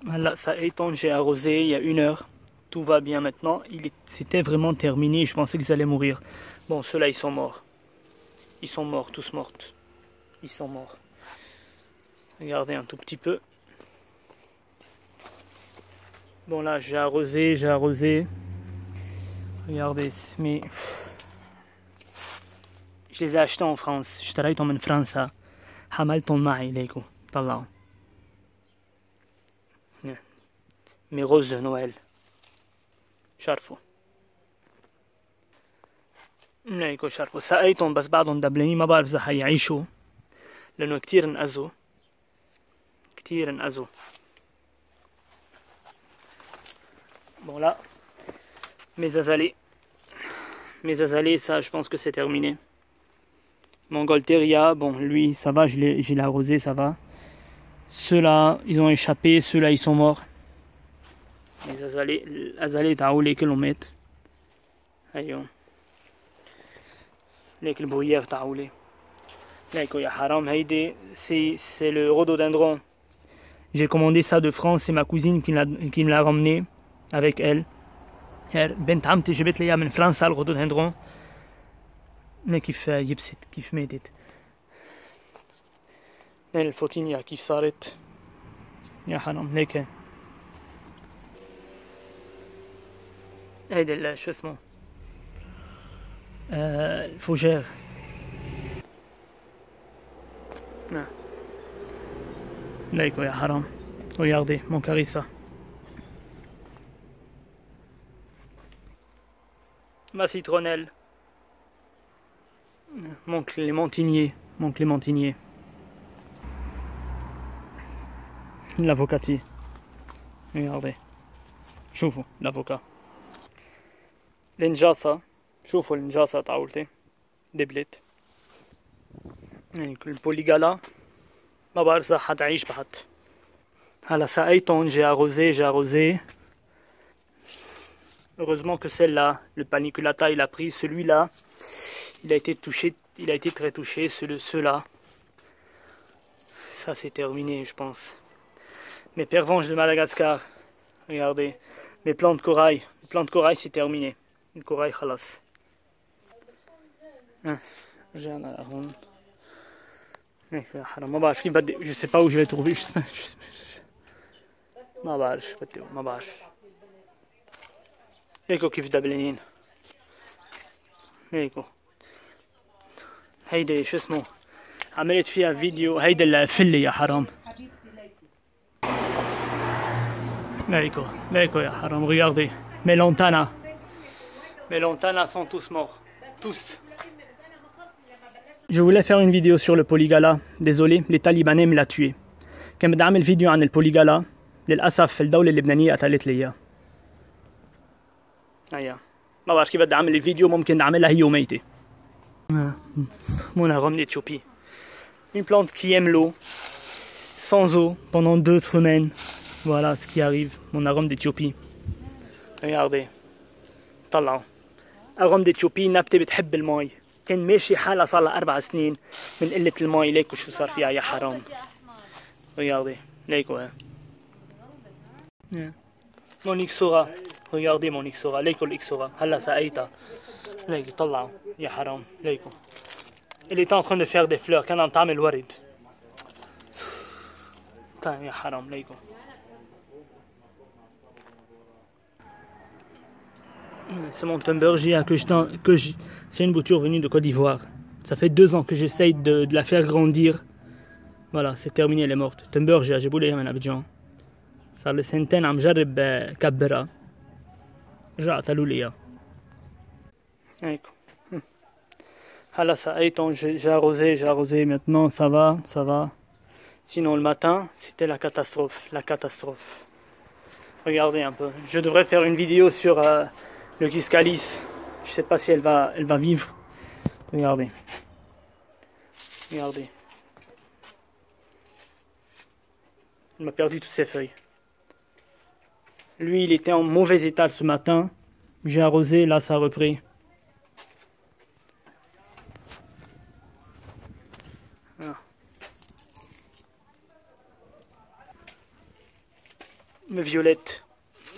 Voilà, ça étonne, j'ai arrosé il y a 1 heure. Tout va bien maintenant. C'était vraiment terminé. Je pensais qu'ils allaient mourir. Bon, ceux-là, ils sont morts. Ils sont morts, tous morts. Ils sont morts. Regardez un tout petit peu. Bon, là, j'ai arrosé, j'ai arrosé. Regardez, mais je les ai achetés en France. اشتريتهم من فرنسا. حملتهم معي ليكو طلعوا. Mes roses de Noël. شارفوا. ليكو شارفوا. سقيتهم بس بعدهم دبلانين ما بعرف إذا حيعيشوا. لأنه كتير انأذوا. كتير انأذوا. Bon là, mes azalées. Mes azalées, ça je pense que c'est terminé. Mon Golteria, bon lui ça va, je l'ai arrosé, ça va. Ceux-là, ils ont échappé, ceux-là ils sont morts. Les azalées تعولي kilomètres. ايوه. ليك البويير تعولي. ليكو يا حرام هيدي c'est le rhododendron. J'ai commandé ça de France, c'est ma cousine qui me l'a ramené avec elle. بنت عمتي جبت لي اياه من فرنسا الرhododendron. ما كيف يبست كيف ماتت. الفوتينيا كيف صارت. يا حرام هيك. هيدا شو اسمه الفوجير. ليكو يا حرام. Regardez mon carissa. Ma citronnelle. Mon clémentinier. Mon clémentinier. L'avocatier. Regardez. شوفوا l'avocat. النجاصة. شوفوا النجاصة تعولتي. دبلت. البوليغالا. ما بعرف إذا حتعيش بعد. هلا سقيتهم, j'ai arrosé. Heureusement que celle-là, le paniculata, il a pris. Celui-là, il a été touché, il a été très touché. Ceux-là, ça c'est terminé, je pense. Mes pervenches de Madagascar, regardez. Mes plants de corail, c'est terminé. Le corail, khalas. J'ai un alarme. Je sais pas où je vais trouver. ما بعرف. هيكو كيف دبلانين. هيكو. هيدي شو اسمه عملت فيها فيديو. هيدا الفلة يا حرام. ليكو يا حرام. Regardez. Mes lantanas sont tous morts. Tous. Je voulais faire une vidéo sur le polygala. Désolé, les Talibanais me l'ont tué. كان بدي أعمل فيديو عن البوليغالا. للأسف الدولة اللبنانية قتلت لي إياه. هيا ما بعرف كيف بدي أعمل الفيديو. ممكن أعملها هي وميتة. Mon arôme d'Éthiopie. Une plante qui aime l'eau. Sans eau pendant 2 semaines. Voilà ce qui arrive. Mon arôme d'Éthiopie. Regardez. طلعوا. arôme d'Éthiopie. نبتة بتحب المي. كان ماشي حالها صار لها 4 سنين من قلة المي. ليكو شو صار فيها يا حرام. Regardez. ليكو ها. Mon Ixora. Regardez mon Ixora. ليكو الإكسورا. هلا سقيتها. ليكو طلعوا يا حرام. ليكو. Elle était en train de faire des fleurs. كان عم تعمل ورد. كان يا حرام. ليكو. C'est mon Thunbergia c'est une bouture venue de Côte d'Ivoire. Ça fait 2 ans que j'essaye de la faire grandir. Voilà, c'est terminé, elle est morte. Thunbergia, j'ai voulu من أبيجان. صار لي سنتين عم جرب كبرها. رجع قتلوا لي اياه. هيك. هلا سقيتهم, j'ai arrosé, maintenant ça va. Sinon le matin, c'était la catastrophe. Regardez un peu. Je devrais faire une vidéo sur le Kiscalis. Je sais pas si elle va vivre. Regardez. Il m'a perdu toutes ses feuilles. Lui, il était en mauvais état ce matin. J'ai arrosé, là ça a repris. Voilà. me violette.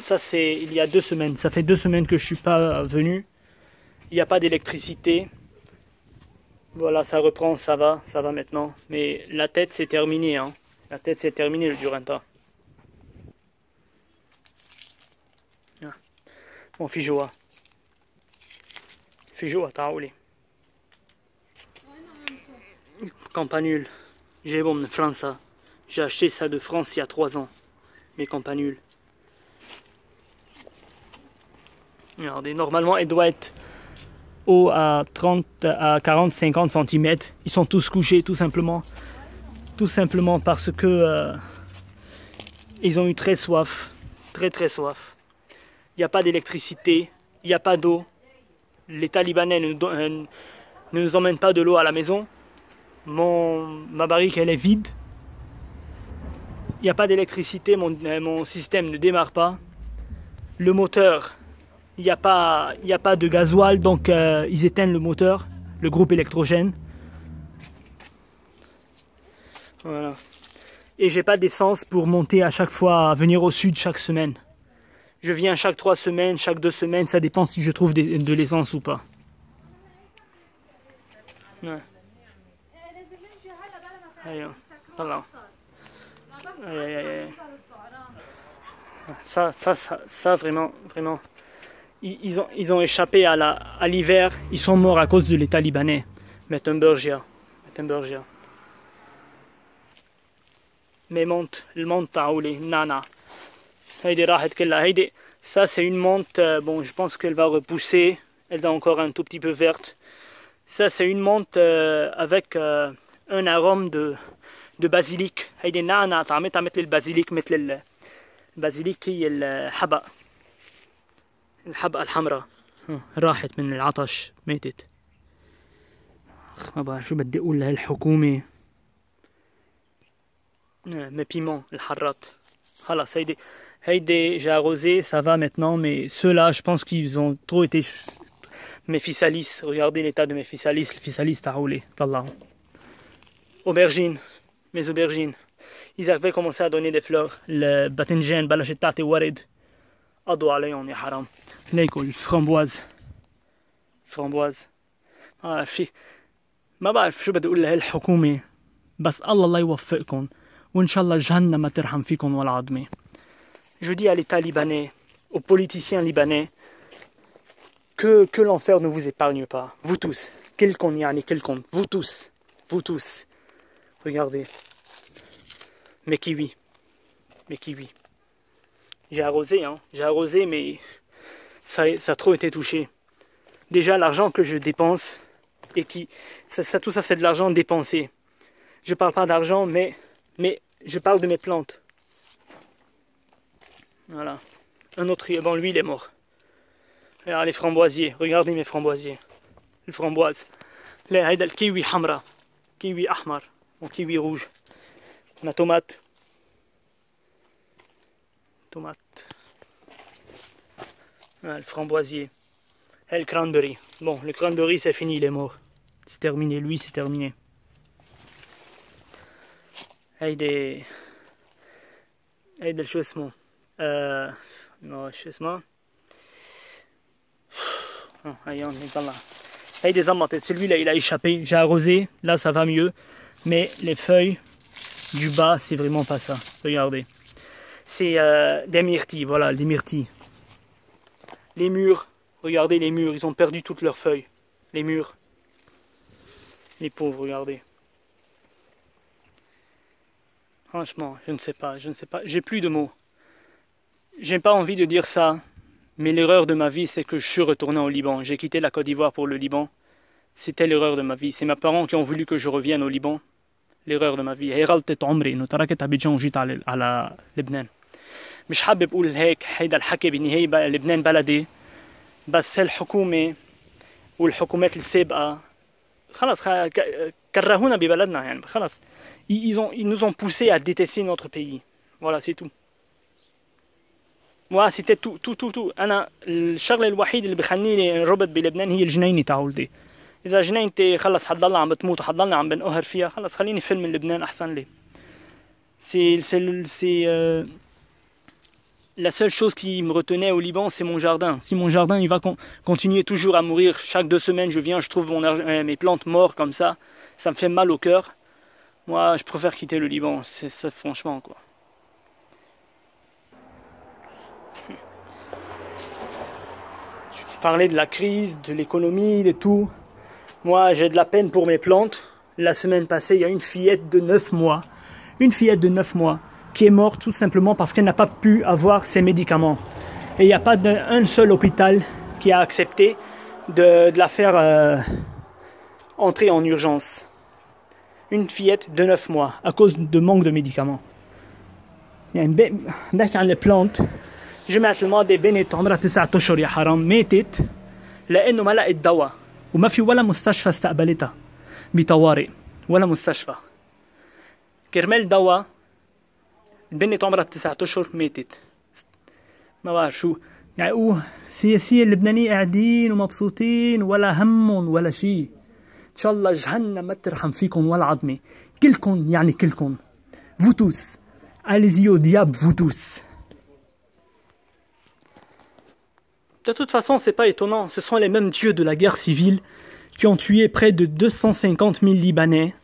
Ça c'est il y a 2 semaines. Ça fait 2 semaines que je suis pas venu. Il n'y a pas d'électricité. Voilà, ça reprend, ça va maintenant. Mais la tête c'est terminé, hein. La tête c'est terminé le Duranta. Bon, Fijoa. Fijoa, taouli. Campanule. J'ai bon de France. J'ai acheté ça de France il y a 3 ans. Mes campanules. Regardez, normalement elle doit être haut à 30 à 40 50 cm. Ils sont tous couchés tout simplement parce que ils ont eu très soif, très soif. Il n'y a pas d'électricité, il n'y a pas d'eau. L'État libanais ne nous emmène pas de l'eau à la maison. Ma barrique elle est vide. Il n'y a pas d'électricité, mon système ne démarre pas. Le moteur, il n'y a pas de gasoil, donc ils éteignent le moteur, le groupe électrogène. Voilà. Et j'ai pas d'essence pour monter à chaque fois, venir au sud chaque semaine. Je viens chaque 3 semaines, chaque 2 semaines, ça dépend si je trouve de l'essence ou pas. Ouais. Allez, voilà. Ça vraiment, ils ont échappé à l'hiver, ils sont morts à cause de l'État libanais. Mettenbergia. Mais monte taouli, nana. Ça c'est une menthe, bon je pense qu'elle va repousser, elle est encore un tout petit peu verte. Ça c'est une menthe avec un arôme de basilic. هيدي النعناع طعمتها مثل البازيليك مثل البازيليك هي الحبق الحمراء. راحت من العطش ماتت. ما بعرف شو بدي اقول لهالحكومة. mes piments الحرات. خلاص هيدي j'ai arrosé, ça va maintenant, mais ceux-là je pense qu'ils ont trop été mes physalis. Regardez l'état de mes physalis, le physalis taoulé, طلعوا. Aubergines, mes aubergines. Ils avaient commencé à donner des fleurs. Le باذنجان بلشت تعطي ورد. قضوا عليهم يا حرام. هنيكوا الفramboise. في ما بعرف شو بدي اقول لهالحكومة، بس الله يوفقكم وان شاء الله جهنم ما ترحم فيكم ولا عظمة. Je dis à l'État libanais, aux politiciens libanais, que l'enfer ne vous épargne pas. Vous tous. Vous tous. Regardez. Mes kiwis. J'ai arrosé, mais ça a trop été touché. Déjà, l'argent que je dépense, et tout ça c'est de l'argent dépensé. Je parle pas d'argent, mais je parle de mes plantes. Voilà. Un autre, bon lui il est mort. Regardez les framboisiers, regardez mes framboisiers. Les framboises. Là, هيدا الكيوي حمراء. كيوي أحمر. Mon kiwi rouge. La tomate. Le framboisier. Et le cranberry. Bon, le cranberry c'est fini, il est mort. C'est terminé, lui c'est terminé. هيدا شو اسمه شو اسمه هيون يطلع. هيدي زمطت. Celui-là il a échappé, j'ai arrosé, là ça va mieux, mais les feuilles du bas c'est vraiment pas ça. Regardez, c'est des myrtilles, voilà, des myrtilles. Les murs, regardez les murs, ils ont perdu toutes leurs feuilles. Les murs, les pauvres, regardez. Franchement, je ne sais pas, j'ai plus de mots. J'ai pas envie de dire ça, mais l'erreur de ma vie, c'est que je suis retourné au Liban. J'ai quitté la Côte d'Ivoire pour le Liban. C'était l'erreur de ma vie. C'est mes parents qui ont voulu que je revienne au Liban. L'erreur de ma vie. هي غلطة عمري إنه تركت أبيجان وجيت على لبنان. مش حابب أقول هيك هيدا الحكي بالنهاية لبنان بلدي، بس الحكومة والحكومات السابقة خلاص كرهونا ببلدنا يعني خلاص. Ils nous ont poussé à détester notre pays. Voilà, c'est tout. Moi, c'était tout. أنا الشغلة الوحيدة اللي بخليني انربط بلبنان هي الجنينة تاعولتي. إذا جنينتي خلص حتضلنا عم بتموت وحتضلنا عم بنقهر فيها، خلص خليني فيلم من لبنان أحسن لي. la seule chose qui me retenait au Liban, c'est mon jardin. Si mon jardin il va continuer toujours à mourir, chaque 2 semaines je viens, je trouve mes plantes mortes comme ça me fait mal au cœur. Moi, je préfère quitter le Liban, c'est ça franchement quoi. Je parlais de la crise, de l'économie, de tout. Moi, j'ai de la peine pour mes plantes. La semaine passée, il y a une fillette de 9 mois. Une fillette de 9 mois qui est morte tout simplement parce qu'elle n'a pas pu avoir ses médicaments. Et il n'y a pas un seul hôpital qui a accepté de la faire entrer en urgence. Une fillette de 9 mois à cause de manque de médicaments. بحكي عن البلانت جمعت الماضي بنت عمرها 9 أشهر يا حرام ماتت لأنه ما لقت دواء وما في ولا مستشفى استقبلتها بطوارئ ولا مستشفى كرمال دواء. البنت عمرها 9 أشهر ماتت. ما بعرف شو يعني سياسيين اللبنانيين قاعدين ومبسوطين ولا همهم ولا شيء. إن شاء الله جهنم ما ترحم فيكم ولا عظمة كلكم يعني كلكم. Vous tous. Allez-y au diable, vous tous. De toute façon, c'est pas étonnant. Ce sont les mêmes dieux de la guerre civile qui ont tué près de 250 000 Libanais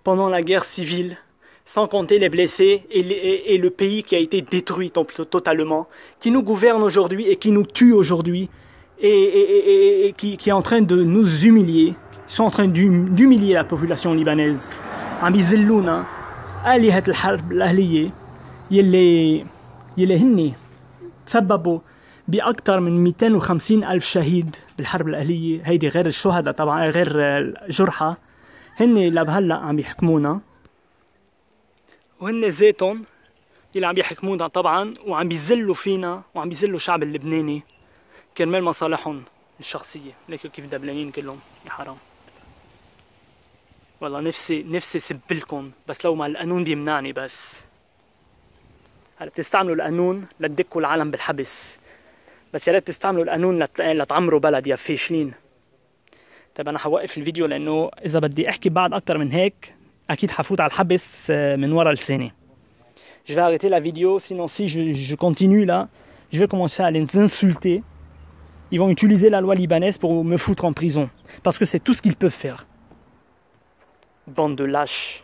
pendant la guerre civile, sans compter les blessés et le pays qui a été détruit totalement, qui nous gouverne aujourd'hui et qui nous tue aujourd'hui et qui est en train de nous humilier. Ils sont en train d'humilier la population libanaise. عم يذلونا آلهة الحرب الأهلية يلي هني تسببوا بأكثر من 250 ألف شهيد بالحرب الأهلية. هيدي غير الشهداء طبعا، غير الجرحى. هني لبهلا عم يحكمونا وهن ذاتهم اللي عم يحكمونا طبعا، وعم بيذلوا فينا وعم بيذلوا الشعب اللبناني كرمال مصالحهم الشخصية. ليكوا كيف دبلانين كلهم يا حرام. والله نفسي سبلكم بس لو ما القانون بيمنعني. بس هلا بتستعملوا القانون لتدكوا العالم بالحبس، بس يا ريت تستعملوا القانون لتعمروا بلد يا فاشلين. طيب انا حوقف الفيديو لانه اذا بدي احكي بعد اكثر من هيك اكيد حفوت على الحبس من ورا لساني. Je vais arrêter la vidéo, sinon si je continue là, je vais commencer à les insulter. Ils vont utiliser la loi libanaise pour me foutre en prison, parce que c'est tout ce qu'ils peuvent faire. Bande de lâches.